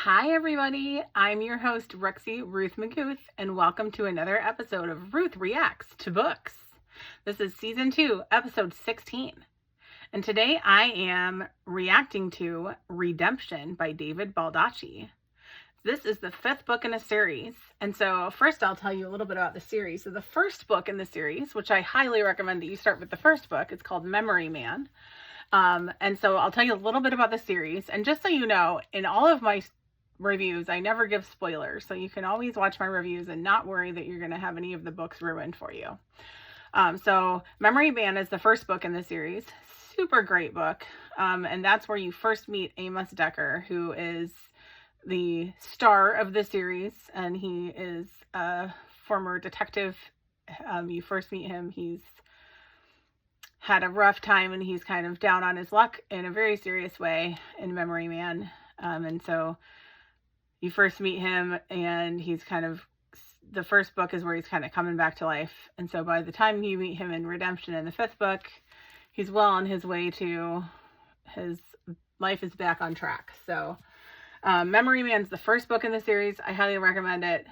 Hi everybody, I'm your host Ruxie, Ruth McGouth, and welcome to another episode of Ruth Reacts to Books. This is season 2, episode 16. And today I am reacting to Redemption by David Baldacci. This is the 5th book in a series. And so first I'll tell you a little bit about the series. So the first book in the series, which I highly recommend that you start with the first book, it's called Memory Man. And so I'll tell you a little bit about the series. And just so you know, in all of my reviews, I never give spoilers. So you can always watch my reviews and not worry that you're going to have any of the books ruined for you. So Memory Man is the first book in the series. Super great book. And that's where you first meet Amos Decker, who is the star of the series. And he is a former detective. You first meet him. He's had a rough time and he's kind of down on his luck in a very serious way in Memory Man. And so you first meet him and he's kind of, the first book is where he's kind of coming back to life. And so by the time you meet him in Redemption in the 5th book, he's well on his way to, his life is back on track. So Memory Man's the first book in the series. I highly recommend it.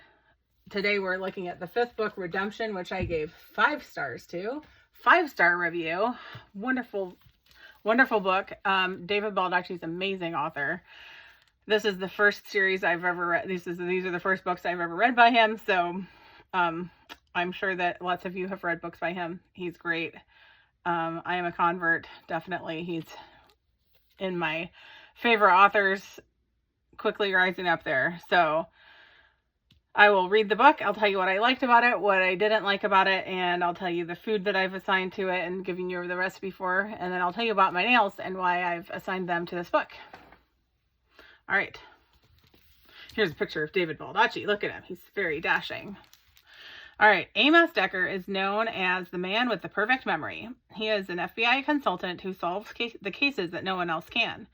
Today we're looking at the 5th book, Redemption, which I gave 5 stars to. 5-star review. Wonderful, wonderful book. David Baldacci's amazing author. This is the first series I've ever read. These are the first books I've ever read by him. So I'm sure that lots of you have read books by him. He's great. I am a convert, definitely. He's in my favorite authors, quickly rising up there. So I will read the book. I'll tell you what I liked about it, what I didn't like about it, and I'll tell you the food that I've assigned to it and giving you the recipe for, and then I'll tell you about my nails and why I've assigned them to this book. All right. Here's a picture of David Baldacci. Look at him. He's very dashing. All right. Amos Decker is known as the man with the perfect memory. He is an FBI consultant who solves the cases that no one else can.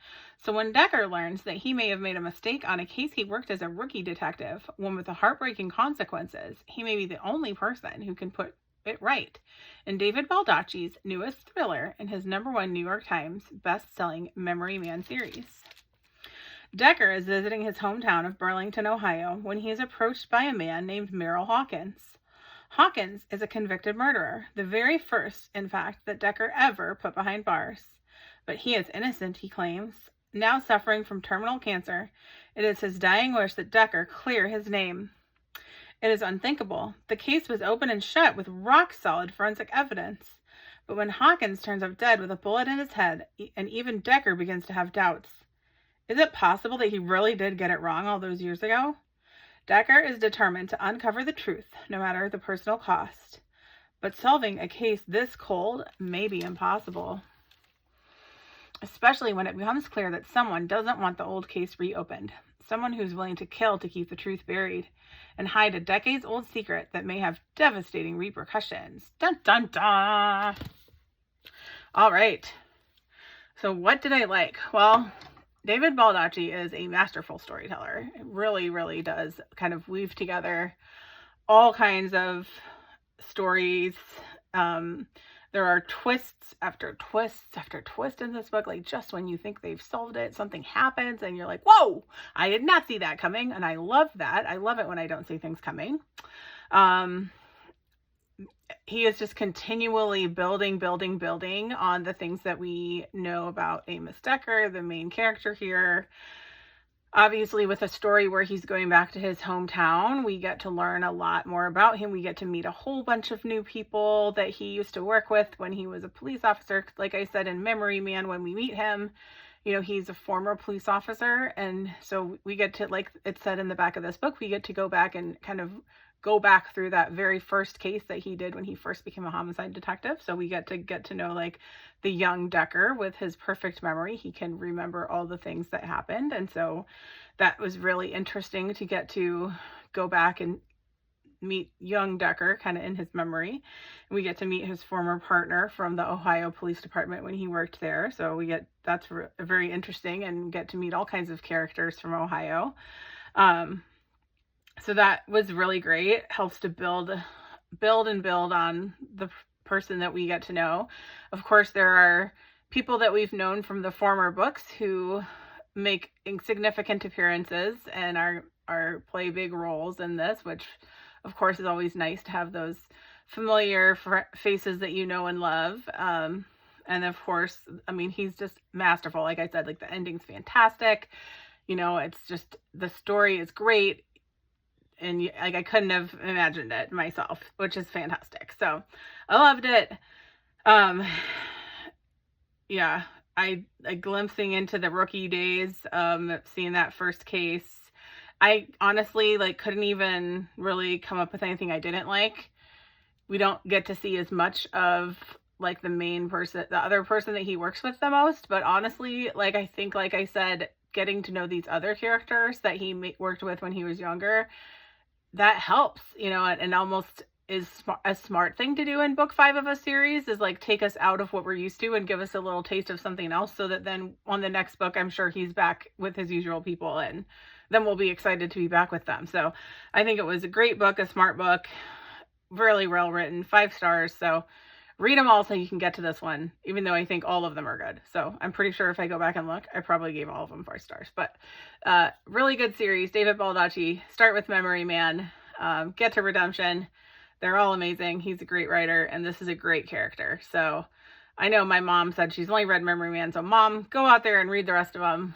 So when Decker learns that he may have made a mistake on a case he worked as a rookie detective, one with the heartbreaking consequences, he may be the only person who can put it right. In David Baldacci's newest thriller in his #1 New York Times best-selling Memory Man series. Decker is visiting his hometown of Burlington, Ohio, when he is approached by a man named Merrill Hawkins. Hawkins is a convicted murderer, the very first, in fact, that Decker ever put behind bars. But he is innocent, he claims. Now suffering from terminal cancer, it is his dying wish that Decker clear his name. It is unthinkable. The case was open and shut with rock-solid forensic evidence. But when Hawkins turns up dead with a bullet in his head, and even Decker begins to have doubts. Is it possible that he really did get it wrong all those years ago? Decker is determined to uncover the truth, no matter the personal cost. But solving a case this cold may be impossible, especially when it becomes clear that someone doesn't want the old case reopened. Someone who's willing to kill to keep the truth buried and hide a decades-old secret that may have devastating repercussions. Dun, dun, dun! All right. So what did I like? Well, David Baldacci is a masterful storyteller. It really, really does kind of weave together all kinds of stories. There are twists after twists after twist in this book. Like just when you think they've solved it, something happens and you're like, whoa, I did not see that coming. And I love that. I love it when I don't see things coming. He is just continually building on the things that we know about Amos Decker, the main character here. Obviously, with a story where he's going back to his hometown, we get to learn a lot more about him. We get to meet a whole bunch of new people that he used to work with when he was a police officer. Like I said in Memory Man, when we meet him, you know, he's a former police officer. And so we get to, like it said in the back of this book, we get to go back and kind of go back through that very first case that he did when he first became a homicide detective. So we get to know like the young Decker with his perfect memory. He can remember all the things that happened. And so that was really interesting to get to go back and meet young Decker kind of in his memory. And we get to meet his former partner from the Ohio Police Department when he worked there. So that's very interesting, and get to meet all kinds of characters from Ohio. So that was really great. Helps to build on the person that we get to know. Of course, there are people that we've known from the former books who make significant appearances and are play big roles in this, which of course is always nice to have those familiar faces that you know and love. And of course, I mean, he's just masterful. Like I said, like the ending's fantastic. It's just, the story is great. And like, I couldn't have imagined it myself, which is fantastic. So I loved it. Yeah, I glimpsing into the rookie days, seeing that first case. I honestly couldn't even really come up with anything I didn't like. We don't get to see as much of the main person, the other person that he works with the most. But honestly, I think, like I said, getting to know these other characters that he worked with when he was younger, that helps, and almost is a smart thing to do in book 5 of a series, is take us out of what we're used to and give us a little taste of something else, so that then on the next book, I'm sure he's back with his usual people, and then we'll be excited to be back with them. So I think it was a great book, a smart book, really well written, 5 stars. So read them all so you can get to this one, even though I think all of them are good. So I'm pretty sure if I go back and look, I probably gave all of them 5 stars. But really good series. David Baldacci. Start with Memory Man. Get to Redemption. They're all amazing. He's a great writer, and this is a great character. So I know my mom said she's only read Memory Man. So Mom, go out there and read the rest of them.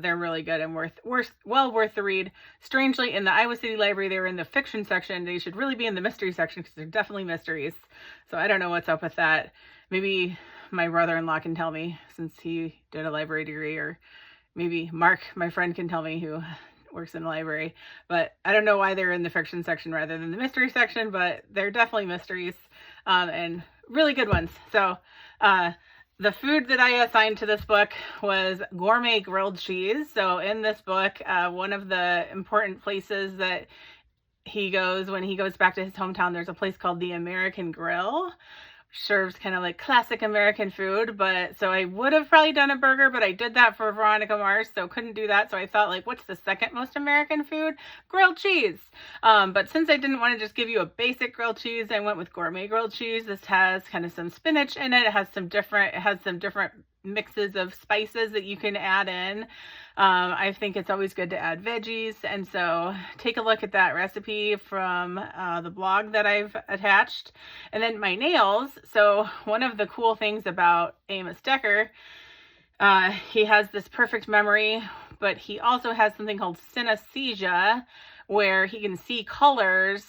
They're really good and well worth the read. Strangely, in the Iowa City Library, they were in the fiction section. They should really be in the mystery section, because they're definitely mysteries. So I don't know what's up with that. Maybe my brother-in-law can tell me, since he did a library degree, or maybe Mark, my friend, can tell me, who works in the library. But I don't know why they're in the fiction section rather than the mystery section, but they're definitely mysteries, and really good ones. So the food that I assigned to this book was gourmet grilled cheese. So in this book, one of the important places that he goes when he goes back to his hometown, there's a place called the American Grill. Serves kind of classic American food. But so I would have probably done a burger, but I did that for Veronica Mars, so couldn't do that. So I thought, what's the second most American food? Grilled cheese. But since I didn't want to just give you a basic grilled cheese, I went with gourmet grilled cheese. This has kind of some spinach in it. It has some different mixes of spices that you can add in. I think it's always good to add veggies, and so take a look at that recipe from the blog that I've attached. And then my nails. So one of the cool things about Amos Decker, he has this perfect memory, but he also has something called synesthesia, where he can see colors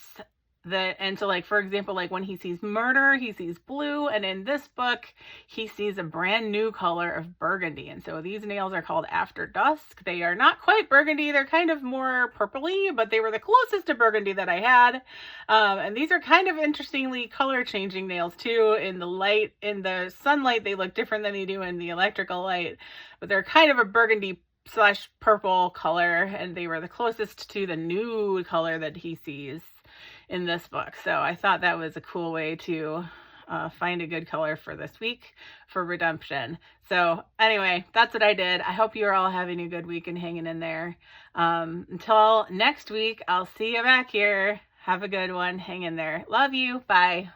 and so for example, when he sees murder, he sees blue, and in this book he sees a brand new color of burgundy. And so these nails are called After Dusk. They are not quite burgundy, they're kind of more purpley, but they were the closest to burgundy that I had. And these are kind of interestingly color changing nails too. In the sunlight, they look different than they do in the electrical light, but they're kind of a burgundy / purple color, and they were the closest to the new color that he sees in this book. So I thought that was a cool way to find a good color for this week for Redemption. So anyway, that's what I did. I hope you're all having a good week and hanging in there. Until next week, I'll see you back here. Have a good one. Hang in there. Love you. Bye.